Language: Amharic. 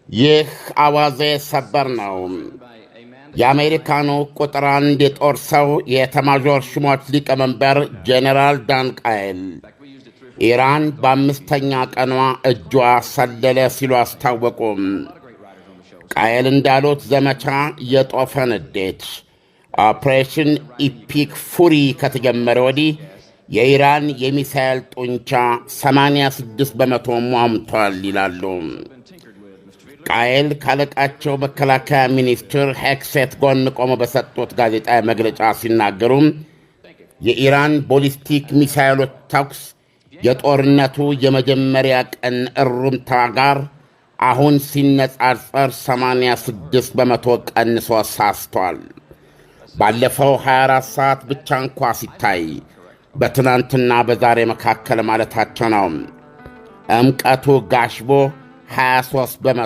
ይህ አዋዜ ሰበር ነው። የአሜሪካኑ ቁጥር አንድ የጦር ሰው የኤታማዦር ሹሞች ሊቀመንበር ጄኔራል ዳን ቃየል ኢራን በአምስተኛ ቀኗ እጇ ሰለለ ሲሉ አስታወቁም። ቃየል እንዳሉት ዘመቻ የጦፈ ንዴት ኦፕሬሽን ኢፒክ ፉሪ ከተጀመረ ወዲህ የኢራን የሚሳኤል ጡንቻ 86 በመቶ ሟምቷል ይላሉ። ቃየል ካለቃቸው መከላከያ ሚኒስትር ሄክሴት ጎን ቆመው በሰጡት ጋዜጣዊ መግለጫ ሲናገሩም የኢራን ቦሊስቲክ ሚሳኤሎች ተኩስ የጦርነቱ የመጀመሪያ ቀን እሩምታ ጋር አሁን ሲነጻጸር 86 በመቶ ቀንሶ ሳስቷል። ባለፈው 24 ሰዓት ብቻ እንኳ ሲታይ በትናንትና በዛሬ መካከል ማለታቸው ነው። እምቀቱ ጋሽቦ 23 በመቶ